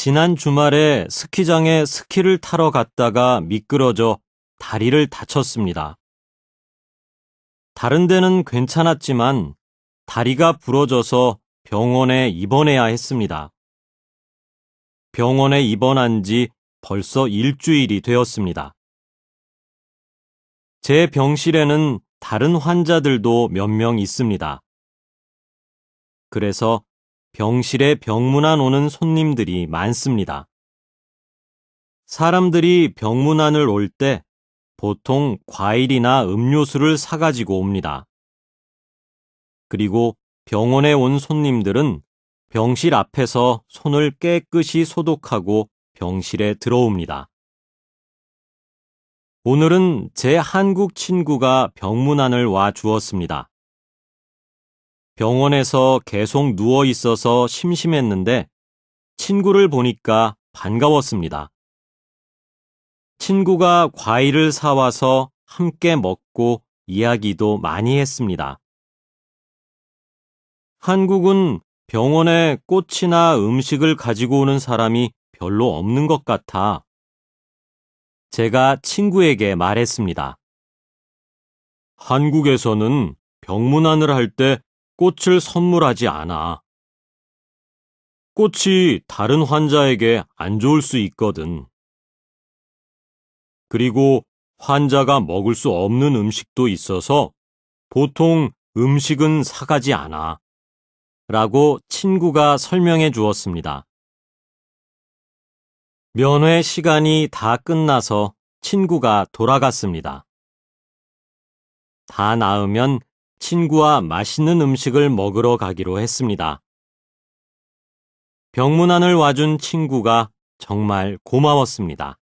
지난 주말에 스키장에 스키를 타러 갔다가 미끄러져 다리를 다쳤습니다. 다른 데는 괜찮았지만 다리가 부러져서 병원에 입원해야 했습니다. 병원에 입원한 지 벌써 일주일이 되었습니다. 제 병실에는 다른 환자들도 몇 명 있습니다. 그래서 병실에 병문안 오는 손님들이 많습니다. 사람들이 병문안을 올 때 보통 과일이나 음료수를 사가지고 옵니다. 그리고 병원에 온 손님들은 병실 앞에서 손을 깨끗이 소독하고 병실에 들어옵니다. 오늘은 제 한국 친구가 병문안을 와 주었습니다. 병원에서 계속 누워 있어서 심심했는데 친구를 보니까 반가웠습니다. 친구가 과일을 사와서 함께 먹고 이야기도 많이 했습니다. 한국은 병원에 꽃이나 음식을 가지고 오는 사람이 별로 없는 것 같아 제가 친구에게 말했습니다. 한국에서는 병문안을 할 때 꽃을 선물하지 않아. 꽃이 다른 환자에게 안 좋을 수 있거든. 그리고 환자가 먹을 수 없는 음식도 있어서 보통 음식은 사가지 않아. 라고 친구가 설명해 주었습니다. 면회 시간이 다 끝나서 친구가 돌아갔습니다. 다 나으면 친구와 맛있는 음식을 먹으러 가기로 했습니다. 병문안을 와준 친구가 정말 고마웠습니다.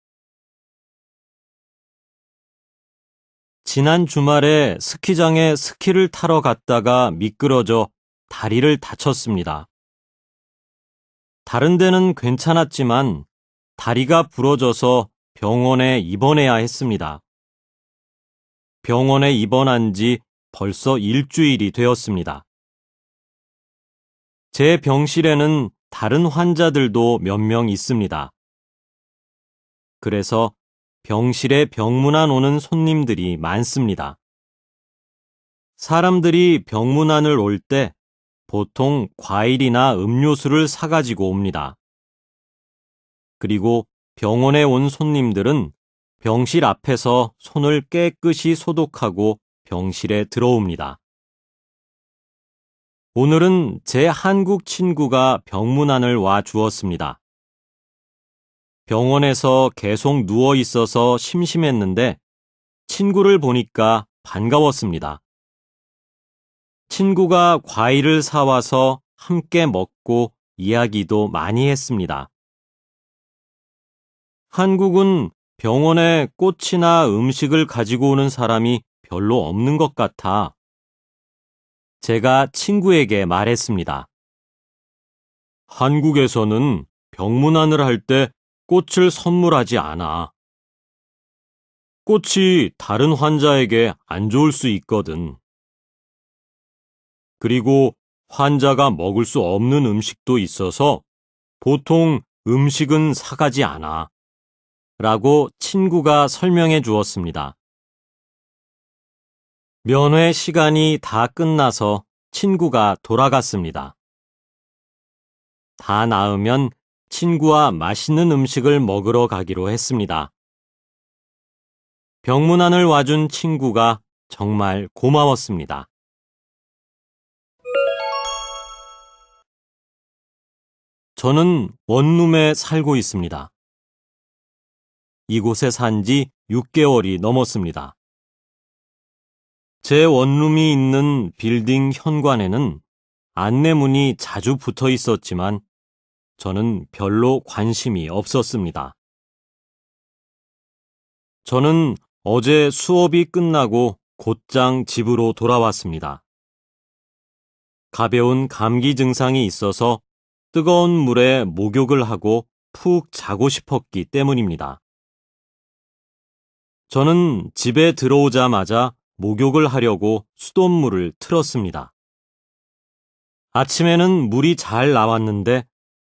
지난 주말에 스키장에 스키를 타러 갔다가 미끄러져 다리를 다쳤습니다. 다른 데는 괜찮았지만 다리가 부러져서 병원에 입원해야 했습니다. 병원에 입원한 지 벌써 일주일이 되었습니다. 제 병실에는 다른 환자들도 몇 명 있습니다. 그래서 병실에 병문안 오는 손님들이 많습니다. 사람들이 병문안을 올 때 보통 과일이나 음료수를 사가지고 옵니다. 그리고 병원에 온 손님들은 병실 앞에서 손을 깨끗이 소독하고 병실에 들어옵니다. 오늘은 제 한국 친구가 병문안을 와 주었습니다. 병원에서 계속 누워 있어서 심심했는데 친구를 보니까 반가웠습니다. 친구가 과일을 사와서 함께 먹고 이야기도 많이 했습니다. 한국은 병원에 꽃이나 음식을 가지고 오는 사람이 별로 없는 것 같아 제가 친구에게 말했습니다. 한국에서는 병문안을 할 때 꽃을 선물하지 않아. 꽃이 다른 환자에게 안 좋을 수 있거든. 그리고 환자가 먹을 수 없는 음식도 있어서 보통 음식은 사가지 않아. 라고 친구가 설명해 주었습니다. 면회 시간이 다 끝나서 친구가 돌아갔습니다. 다 나으면 친구와 맛있는 음식을 먹으러 가기로 했습니다. 병문안을 와준 친구가 정말 고마웠습니다. 저는 원룸에 살고 있습니다. 이곳에 산 지 6개월이 넘었습니다. 제 원룸이 있는 빌딩 현관에는 안내문이 자주 붙어 있었지만 저는 별로 관심이 없었습니다. 저는 어제 수업이 끝나고 곧장 집으로 돌아왔습니다. 가벼운 감기 증상이 있어서 뜨거운 물에 목욕을 하고 푹 자고 싶었기 때문입니다. 저는 집에 들어오자마자 목욕을 하려고 수돗물을 틀었습니다. 아침에는 물이 잘 나왔는데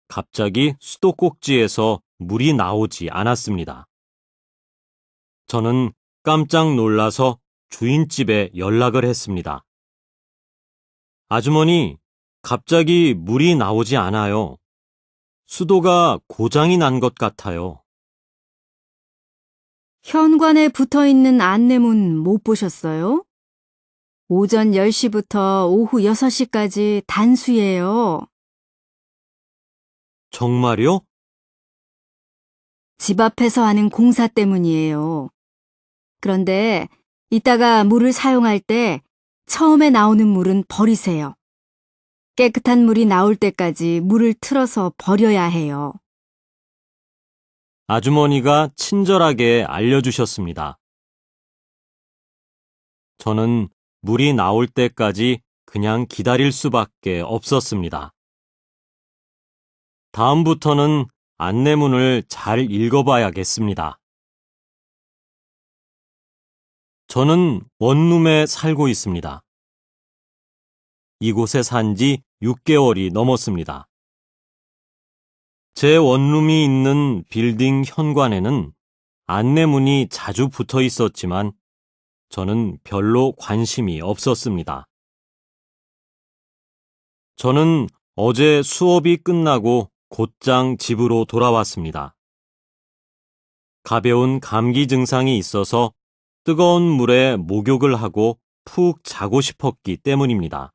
갑자기 수도꼭지에서 물이 나오지 않았습니다. 저는 깜짝 놀라서 주인집에 연락을 했습니다. 아주머니, 갑자기 물이 나오지 않아요. 수도가 고장이 난 것 같아요. 현관에 붙어 있는 안내문 못 보셨어요? 오전 10시부터 오후 6시까지 단수예요. 정말요? 집 앞에서 하는 공사 때문이에요. 그런데 이따가 물을 사용할 때 처음에 나오는 물은 버리세요. 깨끗한 물이 나올 때까지 물을 틀어서 버려야 해요. 아주머니가 친절하게 알려주셨습니다. 저는 물이 나올 때까지 그냥 기다릴 수밖에 없었습니다. 다음부터는 안내문을 잘 읽어봐야겠습니다. 저는 원룸에 살고 있습니다. 이곳에 산 지 6개월이 넘었습니다. 제 원룸이 있는 빌딩 현관에는 안내문이 자주 붙어 있었지만 저는 별로 관심이 없었습니다. 저는 어제 수업이 끝나고 곧장 집으로 돌아왔습니다. 가벼운 감기 증상이 있어서 뜨거운 물에 목욕을 하고 푹 자고 싶었기 때문입니다.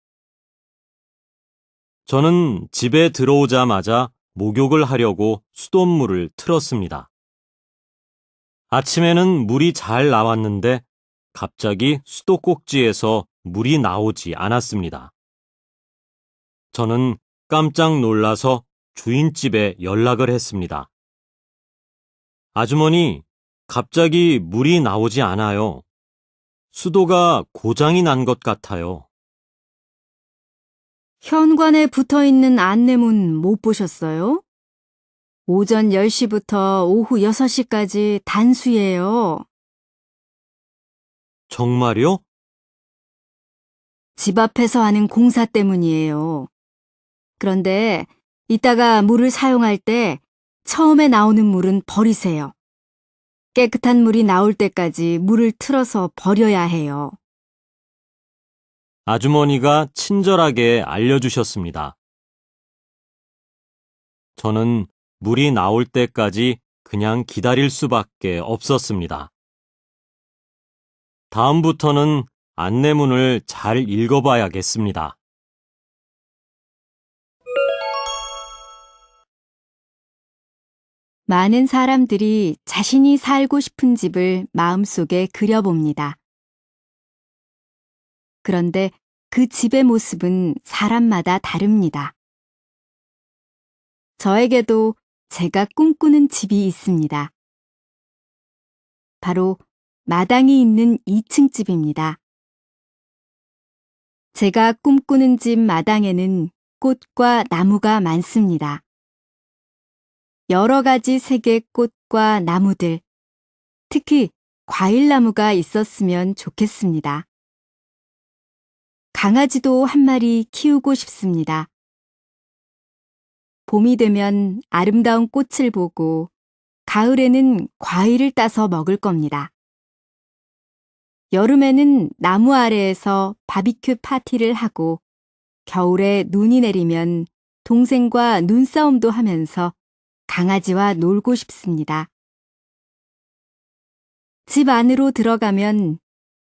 저는 집에 들어오자마자 목욕을 하려고 수돗물을 틀었습니다. 아침에는 물이 잘 나왔는데 갑자기 수도꼭지에서 물이 나오지 않았습니다. 저는 깜짝 놀라서 주인집에 연락을 했습니다. 아주머니, 갑자기 물이 나오지 않아요. 수도가 고장이 난 것 같아요. 현관에 붙어 있는 안내문 못 보셨어요? 오전 10시부터 오후 6시까지 단수예요. 정말요? 집 앞에서 하는 공사 때문이에요. 그런데 이따가 물을 사용할 때 처음에 나오는 물은 버리세요. 깨끗한 물이 나올 때까지 물을 틀어서 버려야 해요. 아주머니가 친절하게 알려주셨습니다. 저는 물이 나올 때까지 그냥 기다릴 수밖에 없었습니다. 다음부터는 안내문을 잘 읽어봐야겠습니다. 많은 사람들이 자신이 살고 싶은 집을 마음속에 그려봅니다. 그런데 그 집의 모습은 사람마다 다릅니다. 저에게도 제가 꿈꾸는 집이 있습니다. 바로 마당이 있는 2층 집입니다. 제가 꿈꾸는 집 마당에는 꽃과 나무가 많습니다. 여러 가지 색의 꽃과 나무들, 특히 과일나무가 있었으면 좋겠습니다. 강아지도 한 마리 키우고 싶습니다. 봄이 되면 아름다운 꽃을 보고 가을에는 과일을 따서 먹을 겁니다. 여름에는 나무 아래에서 바비큐 파티를 하고 겨울에 눈이 내리면 동생과 눈싸움도 하면서 강아지와 놀고 싶습니다. 집 안으로 들어가면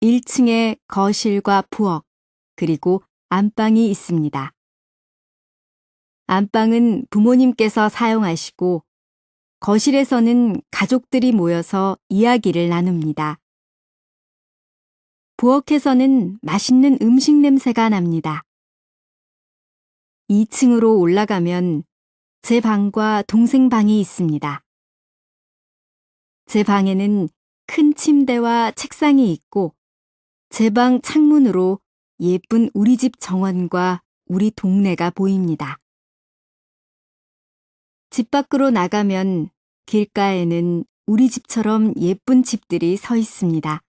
1층에 거실과 부엌, 그리고 안방이 있습니다. 안방은 부모님께서 사용하시고 거실에서는 가족들이 모여서 이야기를 나눕니다. 부엌에서는 맛있는 음식 냄새가 납니다. 2층으로 올라가면 제 방과 동생 방이 있습니다. 제 방에는 큰 침대와 책상이 있고 제 방 창문으로 예쁜 우리 집 정원과 우리 동네가 보입니다. 집 밖으로 나가면 길가에는 우리 집처럼 예쁜 집들이 서 있습니다.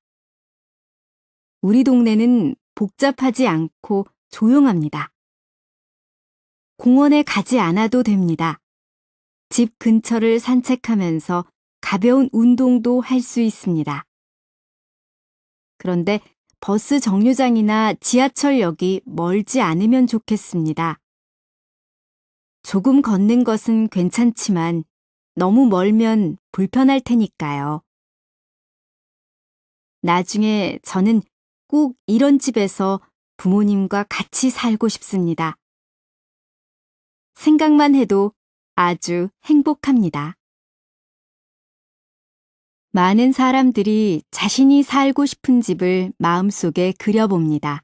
우리 동네는 복잡하지 않고 조용합니다. 공원에 가지 않아도 됩니다. 집 근처를 산책하면서 가벼운 운동도 할 수 있습니다. 그런데 버스 정류장이나 지하철역이 멀지 않으면 좋겠습니다. 조금 걷는 것은 괜찮지만 너무 멀면 불편할 테니까요. 나중에 저는 꼭 이런 집에서 부모님과 같이 살고 싶습니다. 생각만 해도 아주 행복합니다. 많은 사람들이 자신이 살고 싶은 집을 마음속에 그려봅니다.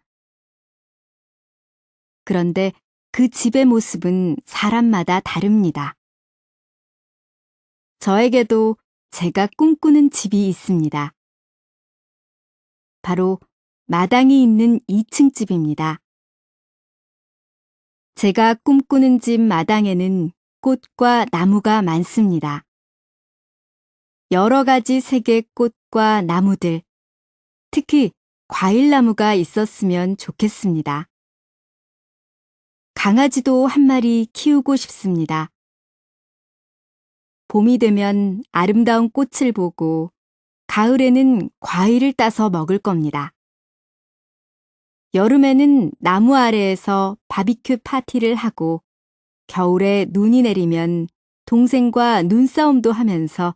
그런데 그 집의 모습은 사람마다 다릅니다. 저에게도 제가 꿈꾸는 집이 있습니다. 바로 마당이 있는 2층 집입니다. 제가 꿈꾸는 집 마당에는 꽃과 나무가 많습니다. 여러 가지 색의 꽃과 나무들, 특히 과일나무가 있었으면 좋겠습니다. 강아지도 한 마리 키우고 싶습니다. 봄이 되면 아름다운 꽃을 보고 가을에는 과일을 따서 먹을 겁니다. 여름에는 나무 아래에서 바비큐 파티를 하고 겨울에 눈이 내리면 동생과 눈싸움도 하면서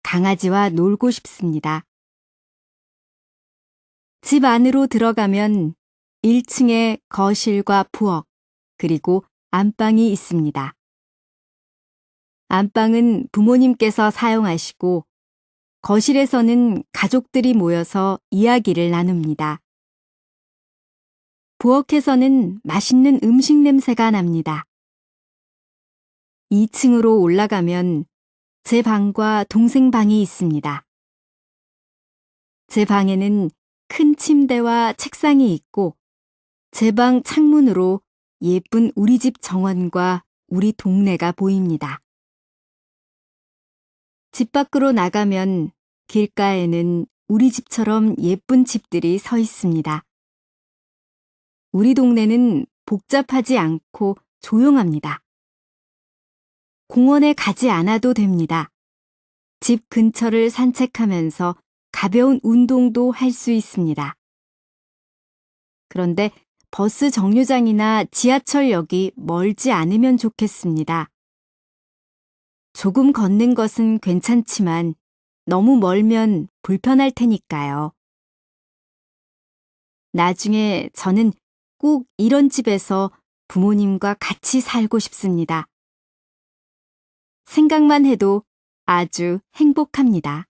강아지와 놀고 싶습니다. 집 안으로 들어가면 1층에 거실과 부엌, 그리고 안방이 있습니다. 안방은 부모님께서 사용하시고 거실에서는 가족들이 모여서 이야기를 나눕니다. 부엌에서는 맛있는 음식 냄새가 납니다. 2층으로 올라가면 제 방과 동생 방이 있습니다. 제 방에는 큰 침대와 책상이 있고 제 방 창문으로 예쁜 우리 집 정원과 우리 동네가 보입니다. 집 밖으로 나가면 길가에는 우리 집처럼 예쁜 집들이 서 있습니다. 우리 동네는 복잡하지 않고 조용합니다. 공원에 가지 않아도 됩니다. 집 근처를 산책하면서 가벼운 운동도 할 수 있습니다. 그런데 버스 정류장이나 지하철역이 멀지 않으면 좋겠습니다. 조금 걷는 것은 괜찮지만 너무 멀면 불편할 테니까요. 나중에 저는 꼭 이런 집에서 부모님과 같이 살고 싶습니다. 생각만 해도 아주 행복합니다.